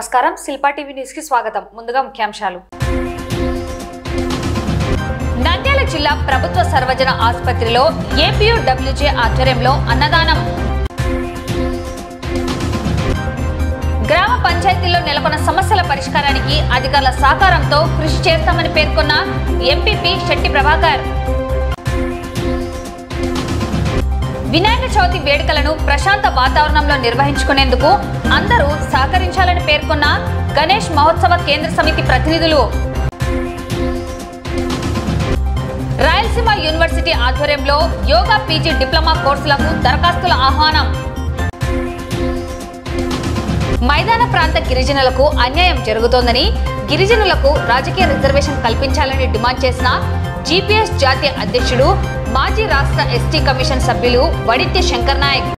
నమస్కారం Shilpa TV news కి స్వాగతం ముందుగా ముఖ్యాంశాలు నంద్యాల జిల్లా ప్రభుత్వ సర్వజన ఆసుపత్రిలో ఏపీయూడబ్ల్యూజే ఆధ్వర్యంలో అన్నదానం గ్రామ పంచాయతీల్లో నెలకొన్న సమస్యల పరిష్కారానికి అధికారుల సహకారంతో కృషి చేస్తామని పేర్కొన్న ఎంపీపీ శెట్టి ప్రభాకర్ వినాయక చవితి వేడుకలను ప్రశాంత వాతావరణంలో నిర్వహించుకునేందుకు అందరూ సహకరించాలని పేర్కొన్న గణేష్ మహోత్సవ కేంద్ర సమితి ప్రతినిధులు రాయలసీమ యూనివర్సిటీ ఆధ్వర్యంలో యోగా పీజీ డిప్లొమా కోర్సులకు దరఖాస్తుల ఆహ్వానం మైదాన ప్రాంత గిరిజనులకు అన్యాయం జరుగుతోందని గిరిజనులకు రాజకీయ రిజర్వేషన్ కల్పించాలని డిమాండ్ చేసిన జీపీఎస్ జాతీయ అధ్యక్షుడు మాజీ రాష్ట్ర ఎస్టీ కమిషన్ సభ్యులు Vaditya Shankar Naik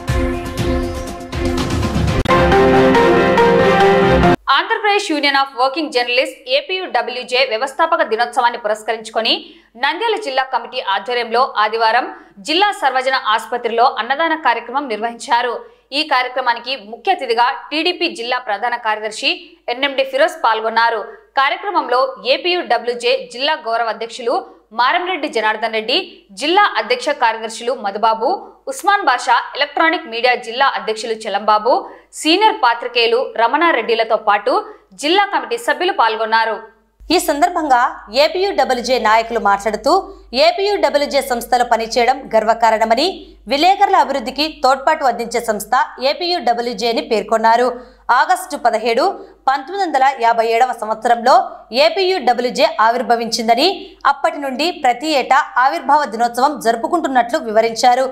Andhra Pradesh union of working journalist APUWJ వ్యవస్థాపక దినోత్సవాన్ని పురస్కరించుకొని నంద్యాల జిల్లా కమిటీ ఆధ్వర్యంలో ఆదివారం జిల్లా సర్వజన ఆసుపత్రిలో అన్నదాన కార్యక్రమం నిర్వహించారు. ఈ కార్యక్రమానికి ముఖ్య అతిథిగా టీడీపీ జిల్లా ప్రధాన కార్యదర్శి ఎన్ఎండి ఫిరోజ్ పాల్గొన్నారు. కార్యక్రమంలో ఏపీయూడబ్ల్యూజే జిల్లా గౌరవ అధ్యక్షులు మారంరెడ్డి జనార్దన్ రెడ్డి, జిల్లా అధ్యక్ష కార్యదర్శులు మధుబాబు, ఉస్మాన్ బాషా, ఎలక్ట్రానిక్ మీడియా జిల్లా అధ్యక్షులు చలంబాబు, సీనియర్ పాత్రికేయులు రమణారెడ్డిలతో పాటు జిల్లా కమిటీ సభ్యులు పాల్గొన్నారు. ఈ సందర్భంగా ఏపీయూడబ్ల్యూజే నాయకులు మాట్లాడుతూ ఏపీయూడబ్ల్యూజే సంస్థలో పనిచేయడం గర్వకారణమని, విలేకరుల అభివృద్ధికి తోడ్పాటు అందించే సంస్థ ఏపీయూడబ్ల్యూజే అని పేర్కొన్నారు. ఆగస్టు 17, 1957వ సంవత్సరంలో ఏపీయూడబ్ల్యూజే ఆవిర్భవించిందని, అప్పటి నుండి ప్రతి ఏటా ఆవిర్భావ దినోత్సవం జరుపుకుంటున్నట్లు వివరించారు.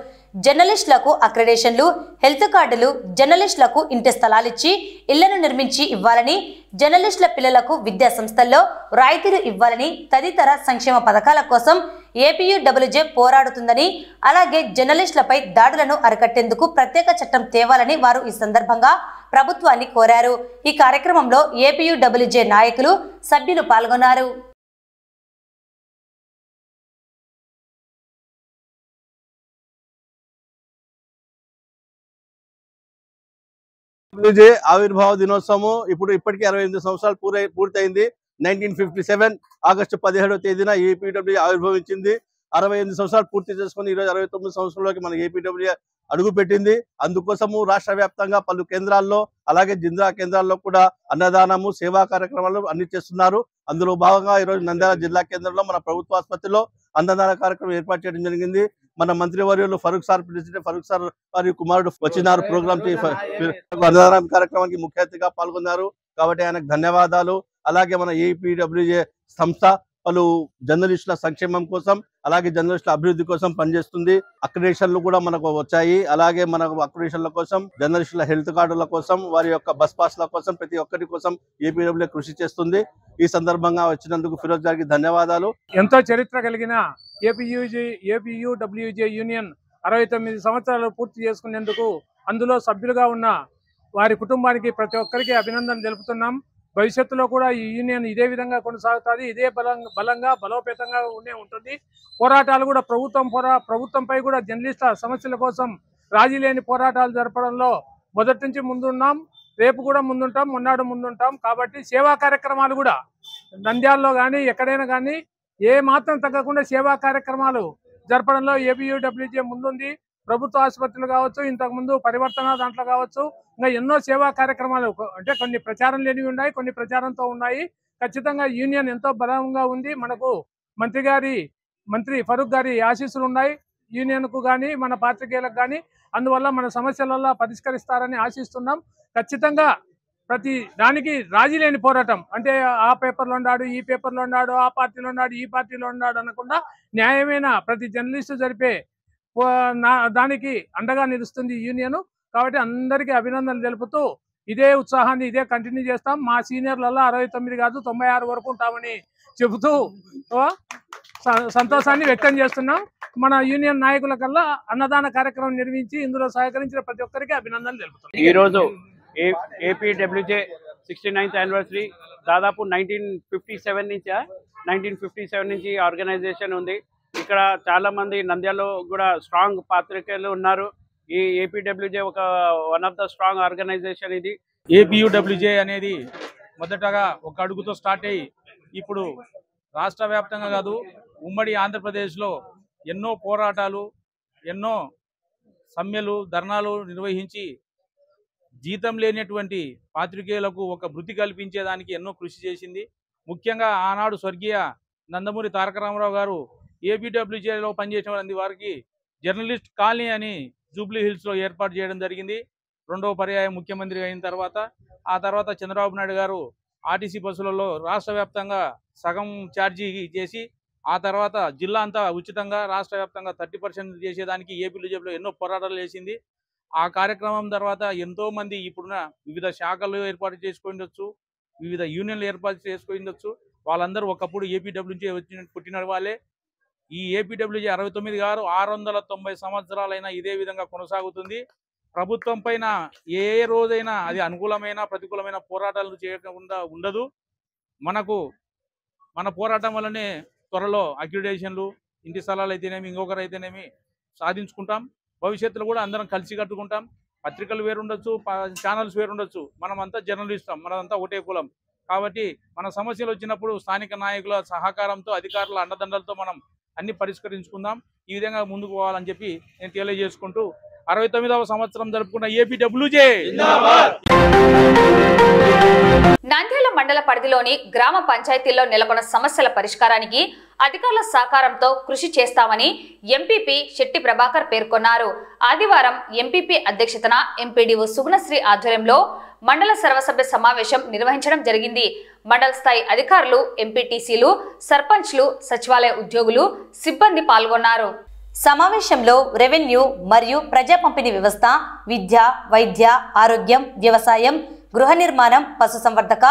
జర్నలిస్టులకు అక్రెడిటేషన్లు, హెల్త్ కార్డులు, జర్నలిస్టులకు ఇంటి స్థలాలిచ్చి ఇళ్లను నిర్మించి ఇవ్వాలని, జర్నలిస్టుల పిల్లలకు విద్యా సంస్థల్లో రాయితీలు ఇవ్వాలని తదితర సంక్షేమ పథకాల కోసం ఏపీయూడబ్ల్యూజే పోరాడుతుందని, అలాగే జర్నలిస్టులపై దాడులను అరికట్టేందుకు ప్రత్యేక చట్టం తేవాలని వారు ఈ సందర్భంగా ప్రభుత్వాన్ని కోరారు. ఈ కార్యక్రమంలో ఏపీయూడబ్ల్యూజే నాయకులు, సభ్యులు పాల్గొన్నారు. ఆవిర్భావ దినోత్సవం ఇప్పటికీ 68 సంవత్సరాలు పూర్తయింది. 1957 ఆగస్టు 17వ తేదీన ఏపీడబ్ల్యూజే ఆవిర్భవించింది. 68 సంవత్సరాలు పూర్తి చేసుకుని ఈరోజు 69 సంవత్సరంలోకి మన ఏపీడబ్ల్యూజే అడుగు పెట్టింది. అందుకోసము రాష్ట్ర వ్యాప్తంగా పలు కేంద్రాల్లో, అలాగే జిల్లా కేంద్రాల్లో కూడా అన్నదానము, సేవా కార్యక్రమాలు అన్ని చేస్తున్నారు. అందులో భాగంగా ఈరోజు నంద్యాల జిల్లా కేంద్రంలో మన ప్రభుత్వ ఆసుపత్రిలో అన్నదాన కార్యక్రమం ఏర్పాటు చేయడం జరిగింది. మన మంత్రివర్యులు Farooq sir, president Farooq sir వారి కుమారుడు వచ్చినారు. ప్రోగ్రామ్ అన్నదాన కార్యక్రమానికి ముఖ్య అతిథిగా పాల్గొన్నారు. కాబట్టి ఆయనకు ధన్యవాదాలు. అలాగే మన ఏపీడబ్ల్యూజే సంస్థ పలు జర్నలిస్టుల సంక్షేమం కోసం, అలాగే జర్నలిస్టుల అభివృద్ధి కోసం పనిచేస్తుంది. అక్రిడేషన్లు కూడా మనకు వచ్చాయి. అలాగే మనకు అక్రిడేషన్ల కోసం, జర్నలిస్టుల హెల్త్ కార్డుల కోసం, వారి యొక్క బస్ పాస్ల కోసం, ప్రతి ఒక్కరి కోసం ఏపీడబ్ల్యూజే కృషి చేస్తుంది. ఈ సందర్భంగా వచ్చినందుకు ఫిరోజ్ గారికి ధన్యవాదాలు. ఎంతో చరిత్ర కలిగిన ఏపీయూడబ్ల్యూజే యూనియన్ 69 సంవత్సరాలు పూర్తి చేసుకునేందుకు అందులో సభ్యులుగా ఉన్న వారి కుటుంబానికి ప్రతి ఒక్కరికి అభినందన తెలుపుతున్నాం. భవిష్యత్తులో కూడా ఈ యూనియన్ ఇదే విధంగా కొనసాగుతుంది. ఇదే బలంగా బలోపేతంగా ఉంటుంది. పోరాటాలు కూడా ప్రభుత్వంపై కూడా జర్నలిస్టుల సమస్యల కోసం రాజీ లేని పోరాటాలు జరపడంలో మొదటి నుంచి ముందున్నాం. రేపు కూడా ముందుంటాం, మొన్నాడు ముందుంటాం. కాబట్టి సేవా కార్యక్రమాలు కూడా నంద్యాలలో కానీ ఎక్కడైనా కానీ ఏ మాత్రం తగ్గకుండా సేవా కార్యక్రమాలు జరపడంలో ఏపీయూడబ్ల్యూజే ముందుంది. ప్రభుత్వ ఆసుపత్రులు కావచ్చు, ఇంతకుముందు పరివర్తన దాంట్లో కావచ్చు, ఇంకా ఎన్నో సేవా కార్యక్రమాలు, అంటే కొన్ని ప్రచారం లేనివి ఉన్నాయి, కొన్ని ప్రచారంతో ఉన్నాయి. ఖచ్చితంగా యూనియన్ ఎంతో బలంగా ఉంది. మనకు మంత్రి ఫరూక్ గారి ఆశీస్సులు ఉన్నాయి యూనియన్కు కానీ మన పాత్రికేయులకు కానీ. అందువల్ల మన సమస్యలలో పరిష్కరిస్తారని ఆశిస్తున్నాం. ఖచ్చితంగా ప్రతి దానికి రాజీ లేని పోరాటం, అంటే ఆ పేపర్లో ఉన్నాడు, ఈ పేపర్లో ఉన్నాడు, ఆ పార్టీలో ఉన్నాడు, ఈ పార్టీలో ఉన్నాడు అనకుండా న్యాయమైన ప్రతి జర్నలిస్టు జరిపే దానికి అండగా నిలుస్తుంది యూనియన్. కాబట్టి అందరికీ అభినందనలు తెలుపుతూ ఇదే ఉత్సాహాన్ని ఇదే కంటిన్యూ చేస్తాం. మా సీనియర్లలో 69 కాదు 96 వరకు ఉంటామని చెబుతూ సంతోషాన్ని వ్యక్తం చేస్తున్నాం. మన యూనియన్ నాయకుల కల్లా అన్నదాన కార్యక్రమం నిర్వహించి ఇందులో సహకరించిన ప్రతి ఒక్కరికి అభినందనలు తెలుపుతున్నాం. ఈరోజు ఏపీడబ్ల్యూజే 69th యానివర్సరీ దాదాపు 1957 నుంచి ఆర్గనైజేషన్ ఉంది. ఇక్కడ చాలా మంది నంద్యాలలో కూడా స్ట్రాంగ్ పాత్రికేయులు ఉన్నారు. ఈ APWJ one of the strong organization ఇది. ఏపీయూడబ్ల్యూజే అనేది మొదటగా ఒక అడుగుతో స్టార్ట్ అయ్యి ఇప్పుడు రాష్ట్ర వ్యాప్తంగా కాదు, ఉమ్మడి ఆంధ్రప్రదేశ్లో ఎన్నో పోరాటాలు, ఎన్నో సమ్మెలు, ధర్నాలు నిర్వహించి జీతం లేనటువంటి పాత్రికేయులకు ఒక వృత్తి కల్పించేదానికి ఎన్నో కృషి చేసింది. ముఖ్యంగా ఆనాడు స్వర్గీయ నందమూరి తారక రామారావు గారు ఏపీడబ్ల్యూజేలో పనిచేసిన వారికి జర్నలిస్ట్ కాలనీ అని జూబ్లీ హిల్స్లో ఏర్పాటు చేయడం జరిగింది. రెండవ పర్యాయం ముఖ్యమంత్రి అయిన తర్వాత, ఆ తర్వాత చంద్రబాబు నాయుడు గారు ఆర్టీసీ బస్సులలో రాష్ట్ర వ్యాప్తంగా సగం ఛార్జీ చేసి, ఆ తర్వాత జిల్లా అంతా ఉచితంగా రాష్ట్ర వ్యాప్తంగా 30% చేసేదానికి ఏపీడబ్ల్యూజేలో ఎన్నో పోరాటాలు చేసింది. ఆ కార్యక్రమం తర్వాత ఎంతోమంది ఇప్పుడున్న వివిధ శాఖలు ఏర్పాటు చేసుకుండొచ్చు, వివిధ యూనియన్లు ఏర్పాటు చేసుకుండొచ్చు. వాళ్ళందరూ ఒకప్పుడు ఏపీడబ్ల్యూజే పుట్టిన వాళ్ళే. ఈ ఏపీడబ్ల్యూజే 69 గారు 690 సంవత్సరాలైనా ఇదే విధంగా కొనసాగుతుంది. ప్రభుత్వం పైన ఏ రోజైనా అది అనుకూలమైన ప్రతికూలమైన పోరాటాలు చేయకుండా ఉండదు. మన పోరాటం వల్లనే త్వరలో అక్రిడేషన్లు, ఇంటి స్థలాలు అయితేనేమి, ఇంకొకరు అయితేనేమి సాధించుకుంటాం. భవిష్యత్తులో కూడా అందరం కలిసి కట్టుకుంటాం. పత్రికలు వేరుండొచ్చు, ఛానల్స్ వేరుండొచ్చు, మనమంతా జర్నలిస్టం, మనమంతా ఒకటే కులం. కాబట్టి మన సమస్యలు వచ్చినప్పుడు స్థానిక నాయకుల సహకారంతో, అధికారుల అండదండలతో మనం అన్ని పరిష్కరించుకుందాం. ఈ విధంగా ముందుకు పోవాలని చెప్పి నేను తెలియజేసుకుంటూ 69వ సంవత్సరం జరుపుకున్న ఏపీడబ్ల్యూజే నంద్యాల మండల పరిధిలోని గ్రామ పంచాయతీల్లో నెలకొన్న సమస్యల పరిష్కారానికి అధికారుల సహకారంతో కృషి చేస్తామని ఎంపీపీ శెట్టి ప్రభాకర్ పేర్కొన్నారు. ఆదివారం ఎంపీపీ అధ్యక్షతన ఎంపీడీఓ సుగుణశ్రీ ఆధ్వర్యంలో మండల సర్వసభ్య సమావేశం నిర్వహించడం జరిగింది. మండల స్థాయి అధికారులు, ఎంపీటీసీలు, సర్పంచ్లు, సచివాలయ ఉద్యోగులు, సిబ్బంది పాల్గొన్నారు. సమావేశంలో రెవెన్యూ మరియు ప్రజా పంపిణీ వ్యవస్థ, విద్య, వైద్య, ఆరోగ్యం, వ్యవసాయం, గృహ నిర్మాణం, పశుసంవర్ధక,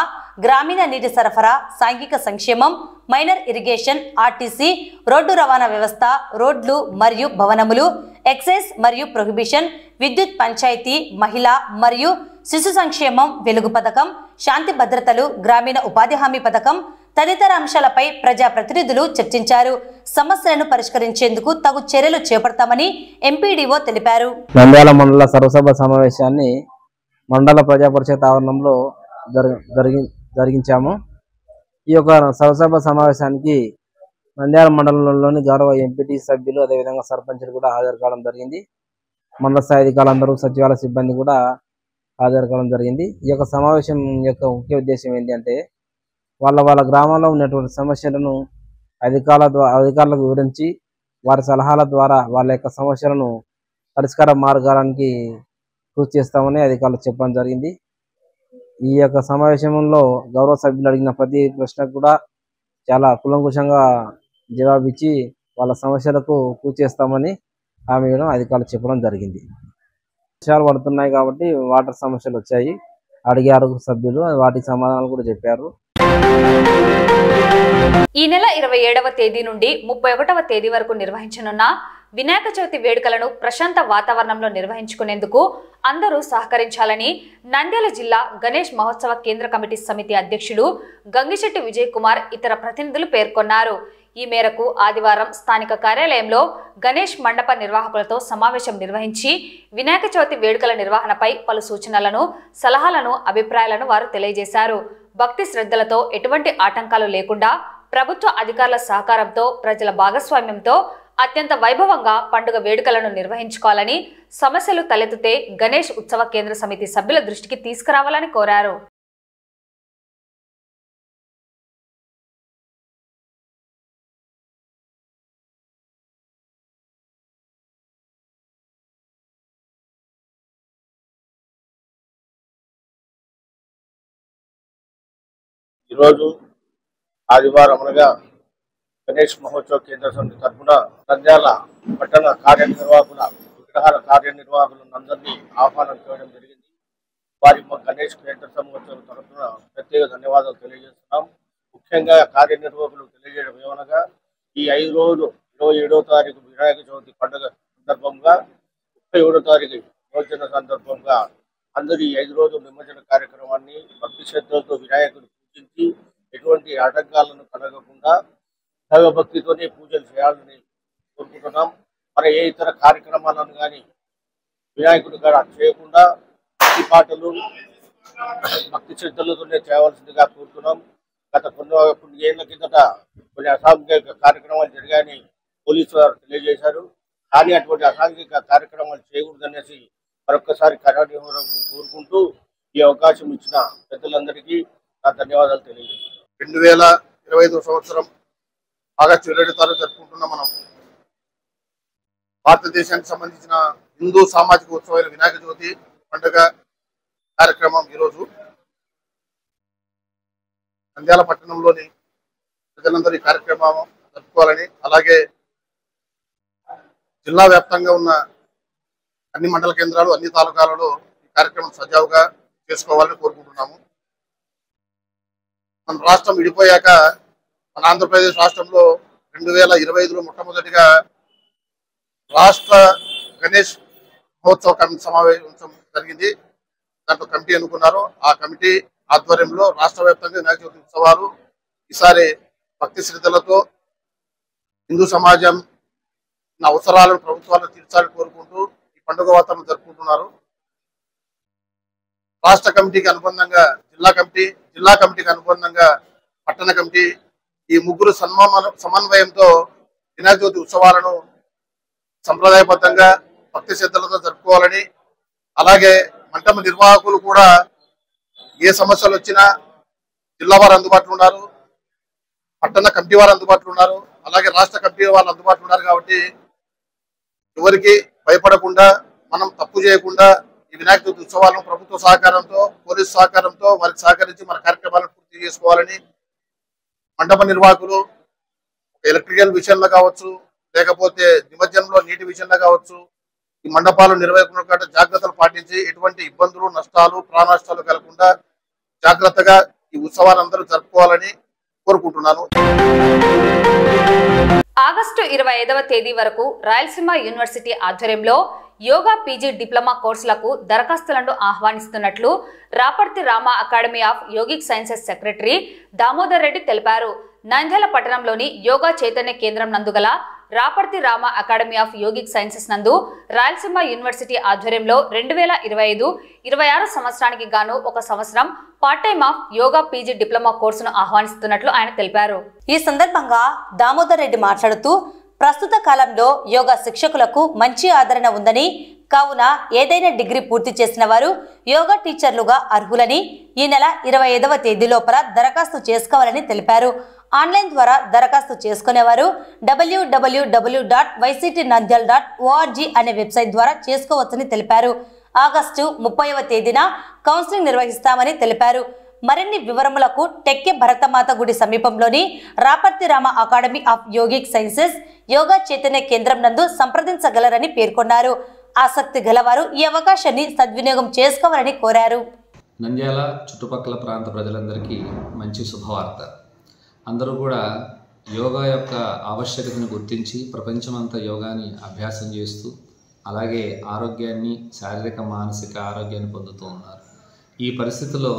గ్రామీణ నీటి సరఫరా, సాంఘిక సంక్షేమం, మైనర్ ఇరిగేషన్, ఆర్టీసీ, రోడ్డు రవాణా వ్యవస్థ, రోడ్లు మరియు భవనములు, ఎక్సైజ్ మరియు ప్రొహిబిషన్, విద్యుత్, పంచాయతీ, మహిళా మరియు శిశు సంక్షేమం, వెలుగు పథకం, శాంతి భద్రతలు, గ్రామీణ ఉపాధి హామీ పథకం తదితర అంశాలపై ప్రజాప్రతినిధులు చర్చించారు. సమస్యలను పరిష్కరించేందుకు తగు చర్యలు చేపడతామని ఎంపీడీఓ తెలిపారు. నంద్యాల మండల సర్వసభ సమావేశాన్ని మండల ప్రజా పరిషత్ ఆవరణంలో జరిగించాము. ఈ యొక్క సర్వసభ సమావేశానికి నంద్యాల మండలంలోని గౌరవ ఎంపీటీ సభ్యులు, అదేవిధంగా సర్పంచులు కూడా హాజరు కావడం జరిగింది. మండల స్థాయి అధికారులందరూ, సచివాలయ సిబ్బంది కూడా హాజరు కావడం జరిగింది. ఈ యొక్క సమావేశం యొక్క ముఖ్య ఉద్దేశం ఏంటంటే, వాళ్ళ గ్రామాల్లో ఉన్నటువంటి సమస్యలను అధికారులకు వివరించి, వారి సలహాల ద్వారా వాళ్ళ యొక్క సమస్యలను పరిష్కార మార్గానికి కృషి చేస్తామని అధికారులు చెప్పడం జరిగింది. ఈ యొక్క సమావేశంలో గౌరవ సభ్యులు అడిగిన ప్రతి ప్రశ్నకు కూడా చాలా కులంకుశంగా జవాబిచ్చి వాళ్ళ సమస్యలకు కృషి చేస్తామని హామీ ఇవ్వడం అధికారులు చెప్పడం జరిగింది. వర్షాలు పడుతున్నాయి కాబట్టి వాటర్ సమస్యలు వచ్చాయి, అడిగారు సభ్యులు, వాటికి సమాధానాలు కూడా చెప్పారు. ఈ నెల 27వ తేదీ నుండి 31వ తేదీ వరకు నిర్వహించనున్న వినాయక చవితి వేడుకలను ప్రశాంత వాతావరణంలో నిర్వహించుకునేందుకు అందరూ సహకరించాలని నంద్యాల జిల్లా గణేష్ మహోత్సవ కేంద్ర కమిటీ సమితి అధ్యక్షుడు గంగిశెట్టి విజయ్ కుమార్ ఇతర ప్రతినిధులు పేర్కొన్నారు. ఈ మేరకు ఆదివారం స్థానిక కార్యాలయంలో గణేష్ మండప నిర్వాహకులతో సమావేశం నిర్వహించి వినాయక చవితి వేడుకల నిర్వహణపై పలు సూచనలను, సలహాలను, అభిప్రాయాలను వారు తెలియజేశారు. భక్తి శ్రద్ధలతో ఎటువంటి ఆటంకాలు లేకుండా ప్రభుత్వ అధికారుల సహకారంతో, ప్రజల భాగస్వామ్యంతో అత్యంత వైభవంగా పండుగ వేడుకలను నిర్వహించుకోవాలని, సమస్యలు తలెత్తితే గణేష్ ఉత్సవ కేంద్ర సమితి సభ్యుల దృష్టికి తీసుకురావాలని కోరారు. ఈరోజు ఆదివారం అనగా గణేష్ మహోత్సవ కేంద్ర సమితి తరఫున నంద్యాల పట్టణ కార్యనిర్వాహకుల విగ్రహాల కార్యనిర్వాహకులందరినీ ఆహ్వానం చేయడం జరిగింది. వారి గణేష్ కేంద్ర మహోత్సవం తరఫున ప్రత్యేక ధన్యవాదాలు తెలియజేస్తున్నాం. ముఖ్యంగా కార్యనిర్వాహకులు తెలియజేయడం ఏమనగా, ఈ 5 రోజులు 27వ తారీఖు వినాయక చవితి పండుగ సందర్భంగా, 31వ తారీఖు నిమజ్జన సందర్భంగా అందరూ ఈ 5 రోజుల నిమజ్జన కార్యక్రమాన్ని భక్తి శ్రద్ధలతో వినాయకుడు పూజించి ఎటువంటి ఆటంకాలను కలగకుండా దైవభక్తితోనే పూజలు చేయాలని కోరుకుంటున్నాం. మరి ఏ ఇతర కార్యక్రమాలను కానీ వినాయకుడి గారు చేయకుండా భక్తి పాటలు, భక్తి శ్రద్ధలతోనే చేయవలసిందిగా కోరుతున్నాం. గత కొన్ని ఏళ్ల కిందట కొన్ని అసాంఘిక కార్యక్రమాలు జరిగాయని పోలీసు వారు తెలియజేశారు. కానీ అటువంటి అసాంఘిక కార్యక్రమాలు చేయకూడదనేసి మరొక్కసారి కరాడిహోరం కోరుకుంటూ ఈ అవకాశం ఇచ్చిన పెద్దలందరికీ నా ధన్యవాదాలు తెలియజేస్తున్నాను. 2025 సంవత్సరం ఆగస్టు 27 తారీఖు జరుపుకుంటున్న మనం భారతదేశానికి సంబంధించిన హిందూ సామాజిక ఉత్సవాల వినాయక చవితి పండుగ కార్యక్రమం ఈరోజు నంద్యాల పట్టణంలోని ప్రజలందరూ ఈ కార్యక్రమం జరుపుకోవాలని, అలాగే జిల్లా వ్యాప్తంగా ఉన్న అన్ని మండల కేంద్రాలు అన్ని తాలూకాలలో ఈ కార్యక్రమం సజావుగా చేసుకోవాలని కోరుకుంటున్నాము. మన రాష్ట్రం విడిపోయాక మన ఆంధ్రప్రదేశ్ రాష్ట్రంలో 2025లో మొట్టమొదటిగా రాష్ట్ర గణేష్ మహోత్సవ కమిటీ సమావేశం జరిగింది. దాంట్లో కమిటీ ఎన్నుకున్నారు. ఆ కమిటీ ఆధ్వర్యంలో రాష్ట్ర వ్యాప్తంగా వినాయక చవితి ఉత్సవాలు ఈసారి భక్తి శ్రద్ధలతో హిందూ సమాజం అవసరాలను ప్రభుత్వాలను తీర్చాలని కోరుకుంటూ ఈ పండుగ వాతావరణం జరుపుకుంటున్నారు. రాష్ట్ర కమిటీకి అనుబంధంగా జిల్లా కమిటీకి అనుబంధంగా పట్టణ కమిటీ ఈ ముగ్గురు సమన్వయంతో వినాయక చవితి ఉత్సవాలను సంప్రదాయబద్ధంగా భక్తి శ్రద్ధలతో జరుపుకోవాలని, అలాగే మంటప నిర్వాహకులు కూడా ఏ సమస్యలు వచ్చినా జిల్లా వారు అందుబాటులో ఉన్నారు, పట్టణ కమిటీ వారు అందుబాటులో ఉన్నారు, అలాగే రాష్ట్ర కమిటీ వాళ్ళు అందుబాటులో ఉన్నారు. కాబట్టి ఎవరికి భయపడకుండా మనం తప్పు చేయకుండా ఈ వినాయక చవితి ఉత్సవాలను ప్రభుత్వ సహకారంతో పోలీసు సహకారంతో వారికి సహకరించి మన కార్యక్రమాలను పూర్తి చేసుకోవాలని మండప నిర్వాహకులు ఎలక్ట్రికల్ విషయంలో కావచ్చు, లేకపోతే నిమజ్జనంలో నీటి విషయంలో కావచ్చు, ఈ మండపాలు నిర్వహించిన జాగ్రత్తలు పాటించి ఎటువంటి ఇబ్బందులు నష్టాలు ప్రాణ నష్టాలు కలగకుండా జాగ్రత్తగా ఈ ఉత్సవాలు అందరూ జరుపుకోవాలని కోరుకుంటున్నాను. ఆగస్టు 25వ తేదీ వరకు రాయలసీమ యూనివర్సిటీ ఆధ్వర్యంలో యోగా పీజీ డిప్లొమా కోర్సులకు దరఖాస్తులను ఆహ్వానిస్తున్నట్లు Raparthi Rama academy of yogic sciences secretary Damodar Reddy తెలిపారు. నంద్యాల పట్టణంలోని యోగా చైతన్య కేంద్రం నందుగల Raparthi Rama academy of yogic sciences నందు రాయలసీమ యూనివర్సిటీ ఆధ్వర్యంలో 2025-26 సంవత్సరానికి గాను ఒక సంవత్సరం part time of yoga PG diploma కోర్సును ఆహ్వానిస్తున్నట్లు ఆయన తెలిపారు. ఈ సందర్భంగా దామోదర్ రెడ్డి మాట్లాడుతూ ప్రస్తుత కాలంలో యోగా శిక్షకులకు మంచి ఆదరణ ఉందని, కావున ఏదైనా డిగ్రీ పూర్తి చేసిన వారు యోగా టీచర్లుగా అర్హులని ఈ నెల 25వ తేదీ లోపల దరఖాస్తు చేసుకోవాలని తెలిపారు. ఆన్లైన్ ద్వారా దరఖాస్తు చేసుకునేవారు www.yctnandyal.org అనే వెబ్సైట్ ద్వారా చేసుకోవచ్చని తెలిపారు. ఆగస్టు 30వ తేదీన కౌన్సిలింగ్ నిర్వహిస్తామని తెలిపారు. మరిన్ని వివరములకు టెక్కె భరతమాత గుడి సమీపంలోని Raparthi Rama academy of yogic sciences yoga Chaitanya కేంద్రం నందు సంప్రదించగలరని పేర్కొన్నారు. ఆసక్తి గలవారు ఈ అవకాశాన్ని సద్వినియోగం చేసుకోవాలని కోరారు. నంద్యాల చుట్టుపక్కల ప్రాంత ప్రజలందరికీ మంచి శుభవార్త. అందరూ కూడా యోగా యొక్క ఆవశ్యకతను గుర్తించి ప్రపంచమంతా యోగాని అభ్యాసం చేస్తూ అలాగే ఆరోగ్యాన్ని శారీరక మానసిక ఆరోగ్యాన్ని పొందుతూ ఉన్నారు. ఈ పరిస్థితుల్లో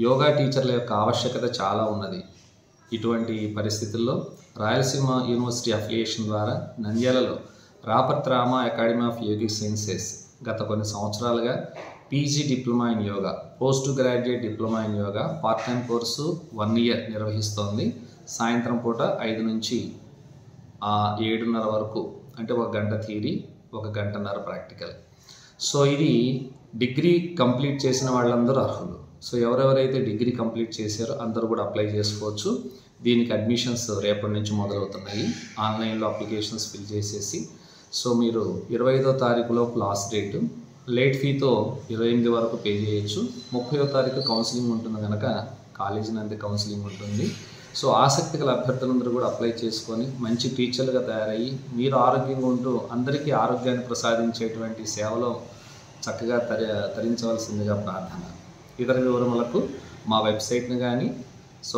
యోగా టీచర్ల యొక్క ఆవశ్యకత చాలా ఉన్నది. ఇటువంటి పరిస్థితుల్లో రాయలసీమ యూనివర్సిటీ అఫిలియేషన్ ద్వారా నంద్యాలలో Raparthi Rama academy of yogic sciences గత కొన్ని సంవత్సరాలుగా PG diploma in yoga, post graduate diploma in yoga part time course 1 year నిర్వహిస్తోంది. సాయంత్రం పూట 5 నుంచి 7:30 వరకు, అంటే 1 గంట థియరీ 1 గంటన్నర ప్రాక్టికల్. సో ఇది డిగ్రీ కంప్లీట్ చేసిన వాళ్ళందరూ అర్హులు. సో ఎవరెవరైతే డిగ్రీ కంప్లీట్ చేశారో అందరూ కూడా అప్లై చేసుకోవచ్చు. దీనికి అడ్మిషన్స్ రేపటి నుంచి మొదలవుతున్నాయి. ఆన్లైన్లో అప్లికేషన్స్ ఫిల్ చేసేసి సో మీరు 25వ తారీఖులోపు లాస్ట్ డేటు, లేట్ ఫీతో 28 వరకు పే చేయొచ్చు. 30వ తారీఖు కౌన్సిలింగ్ ఉంటుంది కనుక కాలేజీ నందు కౌన్సిలింగ్ ఉంటుంది. సో ఆసక్తి గల అభ్యర్థులందరూ కూడా అప్లై చేసుకొని మంచి టీచర్లుగా తయారయ్యి మీరు ఆరోగ్యంగా ఉంటూ అందరికీ ఆరోగ్యాన్ని ప్రసాదించేటువంటి సేవలో చక్కగా తరించవలసిందిగా ప్రార్థన. ఇతర వివరములకు మా వెబ్సైట్ని కానీ సో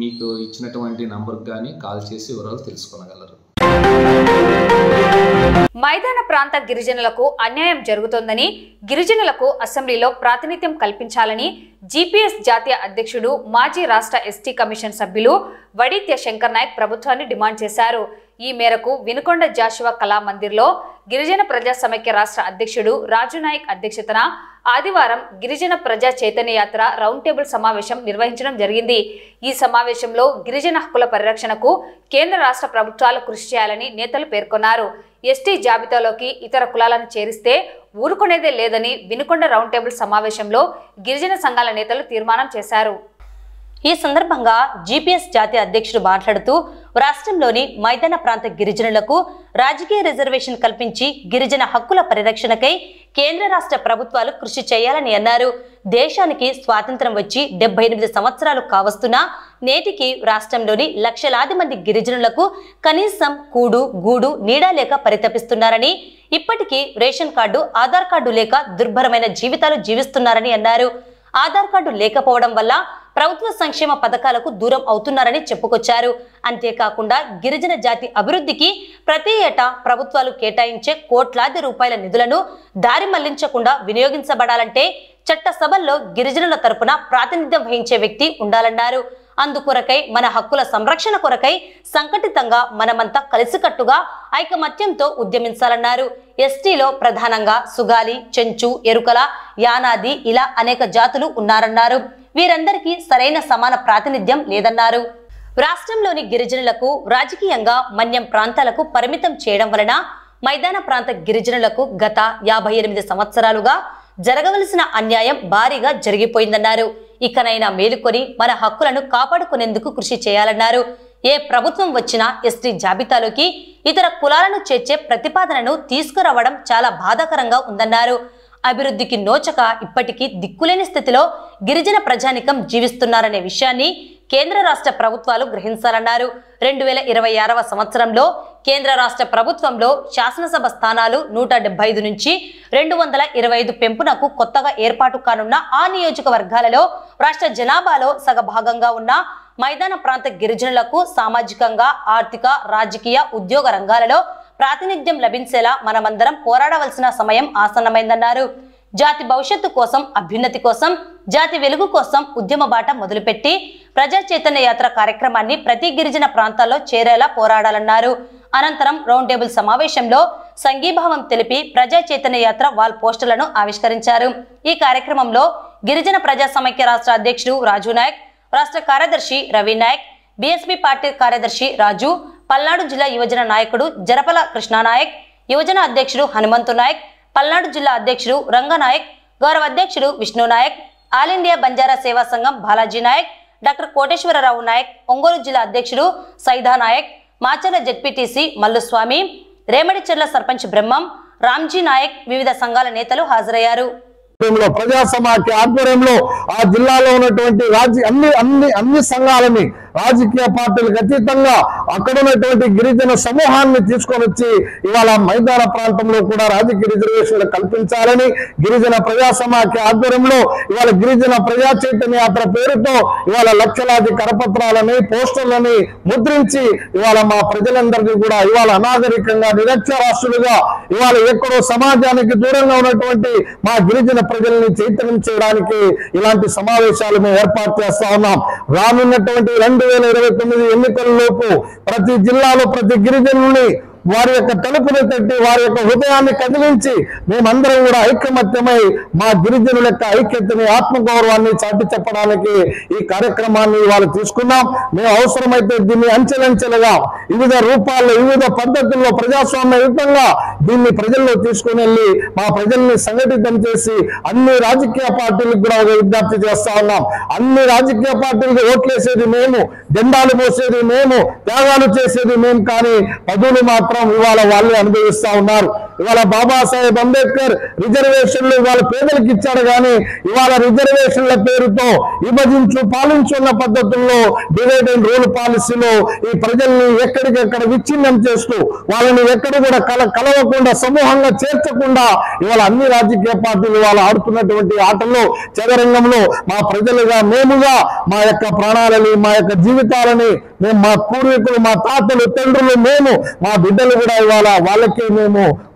మీకు ఇచ్చినటువంటి నంబర్కి కానీ కాల్ చేసి వివరాలు తెలుసుకోగలరు. మైదాన ప్రాంత గిరిజనులకు అన్యాయం జరుగుతోందని, గిరిజనులకు అసెంబ్లీలో ప్రాతినిధ్యం కల్పించాలని జీపీఎస్ జాతీయ అధ్యక్షుడు, మాజీ రాష్ట్ర ఎస్టీ కమిషన్ సభ్యులు వడిత్య శంకర్ నాయక్ ప్రభుత్వాన్ని డిమాండ్ చేశారు. ఈ మేరకు వినుకొండ జాషువా కళా మందిర్లో గిరిజన ప్రజా సమైక్య రాష్ట్ర అధ్యక్షుడు రాజు నాయక్ అధ్యక్షతన ఆదివారం గిరిజన ప్రజా చైతన్య యాత్ర రౌండ్ టేబుల్ సమావేశం నిర్వహించడం జరిగింది. ఈ సమావేశంలో గిరిజన హక్కుల పరిరక్షణకు కేంద్ర రాష్ట్ర ప్రభుత్వాలు కృషి చేయాలని నేతలు పేర్కొన్నారు. ఎస్టీ జాబితాలోకి ఇతర కులాలను చేరిస్తే ఊరుకునేదే లేదని వినుకొండ రౌండ్ టేబుల్ సమావేశంలో గిరిజన సంఘాల నేతలు తీర్మానం చేశారు. ఈ సందర్భంగా జీపీఎస్ జాతీయ అధ్యక్షుడు మాట్లాడుతూ రాష్ట్రంలోని మైదాన ప్రాంత గిరిజనులకు రాజకీయ రిజర్వేషన్ కల్పించి గిరిజన హక్కుల పరిరక్షణకై కేంద్ర రాష్ట్ర ప్రభుత్వాలు కృషి చేయాలని అన్నారు. దేశానికి స్వాతంత్రం వచ్చి 78 సంవత్సరాలు కావస్తున్నా నేటికి రాష్ట్రంలోని లక్షలాది మంది గిరిజనులకు కనీసం కూడు గూడు నీడ లేక పరితపిస్తున్నారని, ఇప్పటికీ రేషన్ కార్డు, ఆధార్ కార్డు లేక దుర్భరమైన జీవితాలు జీవిస్తున్నారని అన్నారు. ఆధార్ కార్డు లేకపోవడం వల్ల ప్రభుత్వ సంక్షేమ పథకాలకు దూరం అవుతున్నారని చెప్పుకొచ్చారు. అంతేకాకుండా గిరిజన జాతి అభివృద్ధికి ప్రతి ఏటా ప్రభుత్వాలు కేటాయించే కోట్లాది రూపాయల నిధులను దారి మళ్లించకుండా వినియోగించబడాలంటే చట్టసభల్లో గిరిజనుల తరపున ప్రాతినిధ్యం వహించే వ్యక్తి ఉండాలన్నారు. అందుకొరకై మన హక్కుల సంరక్షణ కొరకై సంఘటితంగా మనమంతా కలిసికట్టుగా ఐకమత్యంతో ఉద్యమించాలన్నారు. ఎస్టీలో ప్రధానంగా సుగాలి, చెంచు, ఎరుకల, యానాది ఇలా అనేక జాతులు ఉన్నారన్నారు. వీరందరికీ సరైన సమాన ప్రాతినిధ్యం లేదన్నారు. రాష్ట్రంలోని గిరిజనులకు రాజకీయంగా మన్యం ప్రాంతాలకు పరిమితం చేయడం వలన మైదాన ప్రాంత గిరిజనులకు గత 58 సంవత్సరాలుగా జరగవలసిన అన్యాయం భారీగా జరిగిపోయిందన్నారు. ఇకనైనా మేలుకొని మన హక్కులను కాపాడుకునేందుకు కృషి చేయాలన్నారు. ఏ ప్రభుత్వం వచ్చినా ఎస్టీ జాబితాలోకి ఇతర కులాలను చేర్చే ప్రతిపాదనను తీసుకురావడం చాలా బాధాకరంగా ఉందన్నారు. అభివృద్ధికి నోచక ఇప్పటికీ దిక్కులేని స్థితిలో గిరిజన ప్రజానికం జీవిస్తున్నారనే విషయాన్ని కేంద్ర రాష్ట్ర ప్రభుత్వాలు గ్రహించాలన్నారు. 2026వ సంవత్సరంలో కేంద్ర రాష్ట్ర ప్రభుత్వంలో శాసనసభ స్థానాలు 175 నుంచి 225 పెంపునకు కొత్తగా ఏర్పాటు కానున్న ఆ నియోజకవర్గాలలో రాష్ట్ర జనాభాలో సగభాగంగా ఉన్న మైదాన ప్రాంత గిరిజనులకు సామాజికంగా, ఆర్థిక, రాజకీయ, ఉద్యోగ రంగాలలో ప్రాతినిధ్యం లభించేలా మనమందరం పోరాడవలసిన సమయం ఆసన్నమైందన్నారు. జాతి భవిష్యత్తు కోసం, అభ్యున్నతి కోసం, జాతి వెలుగు కోసం ఉద్యమ బాట మొదలుపెట్టి ప్రజా చైతన్య యాత్ర కార్యక్రమాన్ని ప్రతి గిరిజన ప్రాంతాల్లో చేరేలా పోరాడాలన్నారు. అనంతరం రౌండ్ టేబుల్ సమావేశంలో సంఘీభావం తెలిపి ప్రజా చైతన్య యాత్ర వాల్ పోస్టర్లను ఆవిష్కరించారు. ఈ కార్యక్రమంలో గిరిజన ప్రజా సమైక్య రాష్ట్ర అధ్యక్షుడు రాజు నాయక్, రాష్ట్ర కార్యదర్శి రవి నాయక్, బీఎస్పీ పార్టీ కార్యదర్శి రాజు, పల్నాడు జిల్లా యువజన నాయకుడు జరపల కృష్ణానాయక్, యువజన అధ్యక్షుడు హనుమంతు నాయక్, పల్నాడు జిల్లా అధ్యక్షుడు రంగనాయక్, గౌరవ అధ్యక్షుడు విష్ణు నాయక్, ఆల్ ఇండియా బంజారా సేవా సంఘం బాలాజీ నాయక్, డాక్టర్ కోటేశ్వరరావు నాయక్, ఒంగోలు జిల్లా అధ్యక్షుడు సైదా నాయక్, మాచర్ల జెడ్పీటీసీ మల్లుస్వామి, రేమడిచెర్ల సర్పంచ్ బ్రహ్మం, రామ్జీ నాయక్, వివిధ సంఘాల నేతలు హాజరయ్యారు. ప్రజా సమాఖ్య ఆధ్వర్యంలో ఆ జిల్లాలో ఉన్నటువంటి అన్ని సంఘాలని రాజకీయ పార్టీలకు అతీతంగా అక్కడ ఉన్నటువంటి గిరిజన సమూహాన్ని తీసుకొని వచ్చి ఇవాళ మైదాన ప్రాంతంలో కూడా రాజకీయ రిజర్వేషన్లు కల్పించాలని గిరిజన ప్రజా సమాఖ్య ఆధ్వర్యంలో ఇవాళ గిరిజన ప్రజా చైతన్య యాత్ర పేరుతో ఇవాళ లక్షలాది కరపత్రాలని, పోస్టర్లని ముద్రించి ఇవాళ మా ప్రజలందరినీ కూడా ఇవాళ అనాగరికంగా, నిరక్షరాస్యులుగా ఇవాళ ఎక్కడో సమాజానికి దూరంగా ఉన్నటువంటి మా గిరిజన ప్రజల్ని చైతన్యం చేయడానికి ఇలాంటి సమావేశాలు మేము ఏర్పాటు చేస్తా ఉన్నాం. రానున్నటువంటి 2029 ఎన్నికల్లోపు ప్రతి జిల్లాలో ప్రతి గిరిజనుల్ని వారి యొక్క తలుపుని తట్టి వారి యొక్క హృదయాన్ని కదిలించి మేమందరం కూడా ఐకమత్యమై మా గిరిజనుల యొక్క ఐక్యతని, ఆత్మగౌరవాన్ని చాటి చెప్పడానికి ఈ కార్యక్రమాన్ని వాళ్ళు తీసుకున్నాం. మేము అవసరమైతే దీన్ని అంచెలంచెలుగా వివిధ రూపాల్లో, వివిధ పద్ధతుల్లో ప్రజాస్వామ్యయుతంగా దీన్ని ప్రజల్లో తీసుకుని వెళ్ళి మా ప్రజల్ని సంఘటితం చేసి అన్ని రాజకీయ పార్టీలకు కూడా ఒక విజ్ఞప్తి చేస్తా ఉన్నాం. అన్ని రాజకీయ పార్టీలకు ఓట్లేసేది మేము, జెండాలు మోసేది మేము, త్యాగాలు చేసేది మేము, కానీ పదవులు మాత్రం ఇవాళ వాళ్ళే అనుభవిస్తా ఉన్నారు. ఇవాళ బాబాసాహెబ్ అంబేద్కర్ రిజర్వేషన్లు ఇవాళ పేదలకు ఇచ్చాడు, కానీ ఇవాళ రిజర్వేషన్ల పేరుతో విభజించు పాలించున్న పద్ధతుల్లో డివైడ్ అండ్ రూల్ పాలసీలో ఈ ప్రజల్ని ఎక్కడికెక్కడ విచ్ఛిన్నం చేస్తూ వాళ్ళని ఎక్కడ కూడా కలవకుండా, సమూహంగా చేర్చకుండా ఇవాళ అన్ని రాజకీయ పార్టీలు ఇవాళ ఆడుతున్నటువంటి ఆటల్లో చదరంగంలో మా ప్రజలుగా మేముగా మా యొక్క ప్రాణాలని, మా యొక్క జీవితాలని మేము మా పూర్వీకులు, మా తాతలు, తండ్రులు, మేము, మా బిడ్డలు కూడా ఇవాళ వాళ్ళకే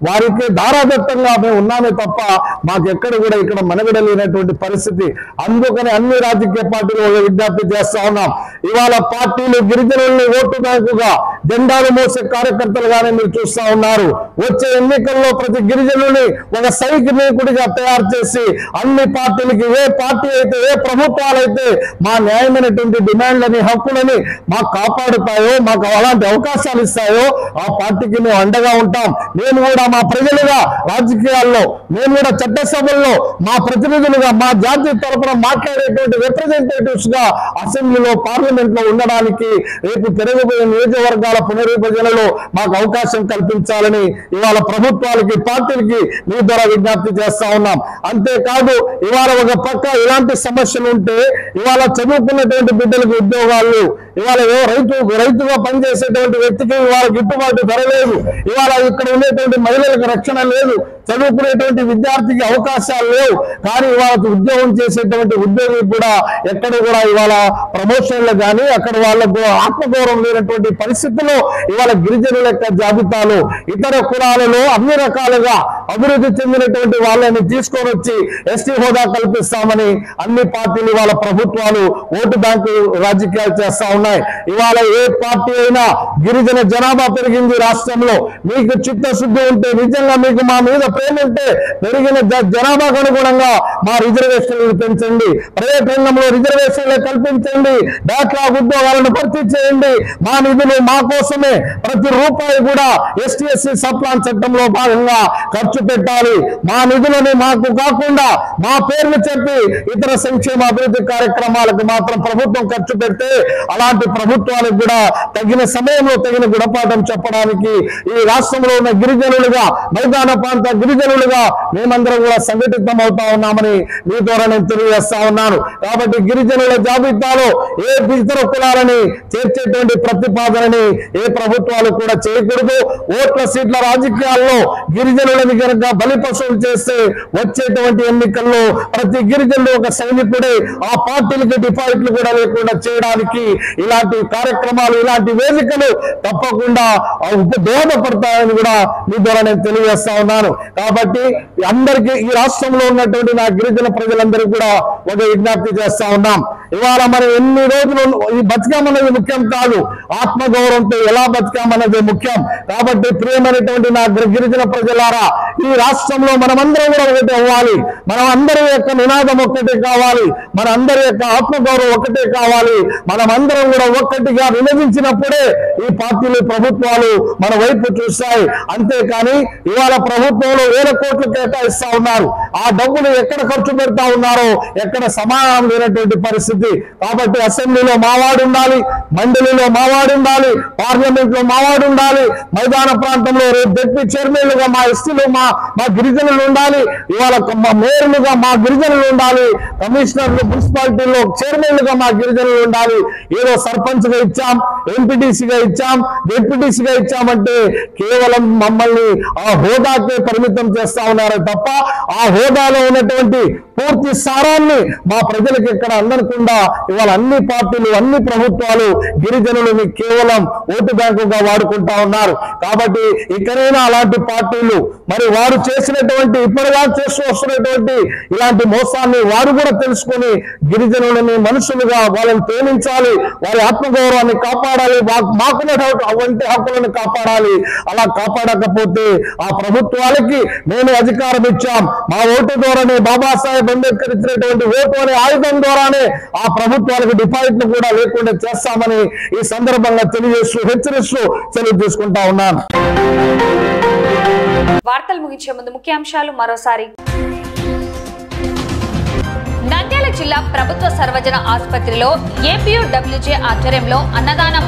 వారికే ధారాదత్తంగా మేము ఉన్నామే తప్ప మాకెక్కడ కూడా ఇక్కడ మనగడ లేనటువంటి పరిస్థితి. అందుకని అన్ని రాజకీయ పార్టీలు విజ్ఞప్తి చేస్తా ఉన్నాం. ఇవాళ పార్టీలు గిరిజనుల్ని ఓటు బ్యాంకుగా జెండాలు మోసే కార్యకర్తలుగానే మీరు చూస్తా ఉన్నారు. వచ్చే ఎన్నికల్లో ప్రతి గిరిజనుని ఒక సైనికుడిగా తయారు చేసి అన్ని పార్టీలకి, ఏ పార్టీ అయితే, ఏ ప్రభుత్వాలైతే మా న్యాయమైనటువంటి డిమాండ్లని, హక్కులని మాకు కాపాడుతాయో, మాకు అలాంటి అవకాశాలు ఇస్తాయో ఆ పార్టీకి మేము అండగా ఉంటాం. మేము కూడా మా ప్రజలుగా రాజకీయాల్లో, మేము కూడా చట్టసభల్లో మా ప్రతినిధులుగా, మా జాతీయ తరపున మాట్లాడేటువంటి రిప్రజెంటేటివ్స్ గా అసెంబ్లీలో, పార్లమెంట్ లో ఉండడానికి రేపు పెరగబోయే నియోజకవర్గాల పునర్విభజనలో మాకు అవకాశం కల్పించాలని ఇవాళ ప్రభుత్వాలకి, పార్టీలకి మీ ద్వారా విజ్ఞప్తి చేస్తా ఉన్నాం. అంతేకాదు ఇవాళ ఒక పక్క ఇలాంటి సమస్యలు ఉంటే ఇవాళ చదువుకున్నటువంటి బిడ్డలకు ఉద్యోగాలు, ఇవాళ రైతుగా పనిచేసేటువంటి వ్యక్తికి ఇవాళ గిట్టుబాటు ధర లేదు, ఇవాళ ఇక్కడ ఉండేటువంటి మహిళలకు రక్షణ లేదు, చదువుకునేటువంటి విద్యార్థికి అవకాశాలు లేవు. కానీ ఇవాళ ఉద్యోగం చేసేటువంటి ఉద్యోగి కూడా ఎక్కడ కూడా ఇవాళ ప్రమోషన్లు కానీ అక్కడ వాళ్ళకు ఆత్మగౌరవం లేనటువంటి పరిస్థితుల్లో ఇవాళ గిరిజనుల యొక్క జాబితాలో ఇతర కులాలలో అన్ని రకాలుగా అభివృద్ధి చెందినటువంటి వాళ్ళని తీసుకొని వచ్చి ఎస్టీ హోదా కల్పిస్తామని అన్ని పార్టీలు ఇవాళ ప్రభుత్వాలు ఓటు బ్యాంకు రాజకీయాలు చేస్తా ఉన్నాయి. ఇవాళ ఏ పార్టీ అయినా గిరిజన జనాభా పెరిగింది రాష్ట్రంలో, మీకు చిత్తశుద్ధి ఉంటే, నిజంగా మీకు మా మీద ప్రేమ ఉంటే పెరిగిన జనాభాకు అనుగుణంగా మా రిజర్వేషన్లు పెంచండి, ప్రైవేట్ రంగంలో రిజర్వేషన్లు కల్పించండి, బ్యాక్లాగ్ ఉద్యోగాలను భర్తీ చేయండి. మా నిధులు మా కోసమే, ప్రతి రూపాయి కూడా ఎస్టీ ఎస్సీ సప్లాన్ చట్టంలో భాగంగా ఖర్చు పెట్టాలి. మా నిధులని మాకు కాకుండా మా పేర్లు చెప్పి ఇతర సంక్షేమ అభివృద్ధి కార్యక్రమాలకు మాత్రం ప్రభుత్వం ఖర్చు పెడితే అలాంటి ప్రభుత్వాలకు కూడా తగిన సమయంలో తగిన గుణపాఠం చెప్పడానికి ఈ రాష్ట్రంలో ఉన్న గిరిజనులుగా, మైదాన ప్రాంత గిరిజనులుగా మేమందరం కూడా సంఘటితం అవుతా ఉన్నామని మీ ద్వారా నేను తెలియజేస్తా ఉన్నాను. కాబట్టి గిరిజనుల జాబితాలో ఏ ఇతర కులాలని చేర్చేటువంటి ప్రతిపాదనని ఏ ప్రభుత్వాలు కూడా చేయకూడదు. ఓట్ల సీట్ల రాజకీయాల్లో గిరిజనులని కనుక బలిపశువులు చేస్తే వచ్చేటువంటి ఎన్నికల్లో ప్రతి గిరిజనులు ఒక సైనికుడే, ఆ పార్టీలకి డిపాజిట్లు కూడా లేకుండా చేయడానికి ఇలాంటి కార్యక్రమాలు, ఇలాంటి వేదికలు తప్పకుండా దోహదపడతాయని కూడా మీ ద్వారా నేను తెలియజేస్తా ఉన్నాను. కాబట్టి అందరికీ, ఈ రాష్ట్రంలో ఉన్నటువంటి నా గిరిజన ప్రజలందరికీ కూడా ఒక విజ్ఞప్తి చేస్తా ఉన్నాం. ఇవాళ మనం ఎన్ని రోజులు ఈ బతికామన్నది ముఖ్యం కాదు, ఆత్మగౌరవంతో ఎలా బతికామన్నది ముఖ్యం. కాబట్టి ప్రియమైనటువంటి నా గిరిజన ప్రజలారా, ఈ రాష్ట్రంలో మనమందరం కూడా ఒకటి అవ్వాలి, మనం అందరి యొక్క నినాదం ఒక్కటే కావాలి, మన అందరి యొక్క ఆత్మగౌరవం ఒకటే కావాలి. మనమందరం కూడా ఒక్కటిగా వినదించినప్పుడే ఈ పార్టీలు, ప్రభుత్వాలు మన వైపు చూస్తాయి. అంతేకాని ఇవాళ ప్రభుత్వంలో వేల కోట్లు కేటాయిస్తా ఉన్నారు, ఆ డబ్బులు ఎక్కడ ఖర్చు పెడతా ఉన్నారో ఎక్కడ సమాధానం లేనటువంటి పరిస్థితి. కాబట్టి అసెంబ్లీలో మావాడు ఉండాలి, మండలిలో మావాడు ఉండాలి, పార్లమెంట్ లో మావాడు ఉండాలి, మైదాన ప్రాంతంలో డిప్యూటీ చైర్మన్లుగా మా ఎస్టీలు, మా గిరిజనులు ఉండాలి, ఇవాళ మేయర్లుగా మా గిరిజనులు ఉండాలి, కమిషనర్లు, మున్సిపాలిటీలో చైర్మన్లుగా మా గిరిజనులు ఉండాలి. ఏదో సర్పంచ్ గా ఇచ్చాం, ఎంపీటీసీగా ఇచ్చాం, డిప్యూటీసీగా ఇచ్చామంటే కేవలం మమ్మల్ని ఆ హోదాకే పరిమితం చేస్తా ఉన్నారు తప్ప ఆ హోదాలో ఉన్నటువంటి పూర్తి సారాన్ని మా ప్రజలకు ఎక్కడ అందకుండా ఇవాళ అన్ని పార్టీలు, అన్ని ప్రభుత్వాలు గిరిజనులని కేవలం ఓటు బ్యాంకుగా వాడుకుంటా ఉన్నారు. కాబట్టి ఇక్కడైనా అలాంటి పార్టీలు మరి వారు చేసినటువంటి, ఇప్పటిగా చేస్తూ వస్తున్నటువంటి ఇలాంటి మోసాన్ని వారు కూడా తెలుసుకొని గిరిజనులని మనుషులుగా వాళ్ళని ప్రేమించాలి, వారి ఆత్మగౌరవాన్ని కాపాడాలి, మాకున్నటువంటి హక్కులను కాపాడాలి. అలా కాపాడకపోతే ఆ ప్రభుత్వాలకి మేము అధికారం ఇచ్చాం, మా ఓటు ద్వారానే, బాబాసాహెబ్ అంబేద్కర్ ఇచ్చినటువంటి ఓటు అనే ఆయుధం ద్వారానే ఆ ప్రభుత్వాలకు డిపాజిట్లు కూడా లేకుండా చేస్తామని ఈ సందర్భంగా తెలియజేస్తూ, హెచ్చరిస్తూ సెలవు తీసుకుంటా ఉన్నాను. వార్తలు ముగించే ముందు ముఖ్యాంశాలు మరోసారి. నంద్యాల జిల్లా ప్రభుత్వ సర్వజన ఆసుపత్రిలో ఏపీయూడబ్ల్యూజే ఆధ్వర్యంలో అన్నదానం.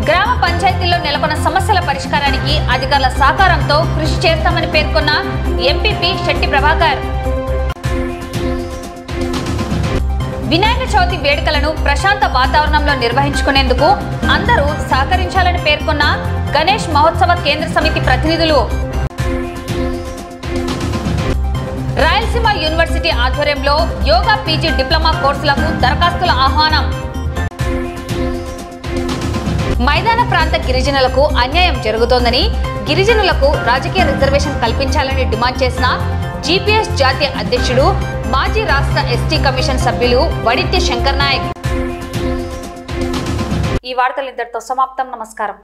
గ్రామ పంచాయతీల్లో నెలకొన్న సమస్యల పరిష్కారానికి అధికారుల సహకారంతో కృషి చేస్తామని పేర్కొన్న ఎంపీపీ శెట్టి ప్రభాకర్. వినాయక చవితి వేడుకలను ప్రశాంత వాతావరణంలో నిర్వహించుకునేందుకు అందరూ సహకరించాలని పేర్కొన్న గణేష్ మహోత్సవ కేంద్ర సమితి ప్రతినిధులు. రాయలసీమ రాయలసీమ యూనివర్సిటీ ఆధ్వర్యంలో యోగా పీజీ డిప్లొమా కోర్సులకు దరఖాస్తుల ఆహ్వానం. మైదాన ప్రాంత గిరిజనులకు అన్యాయం జరుగుతోందని, గిరిజనులకు రాజకీయ రిజర్వేషన్ కల్పించాలని డిమాండ్ చేసిన జీపీఎస్ జాతీయ అధ్యక్షుడు, మాజీ రాష్ట్ర ఎస్టీ కమిషన్ సభ్యులు వడిత్య శంకర్ నాయక్. ఈ వార్తలు ఇంతటితో సమాప్తం. నమస్కారం.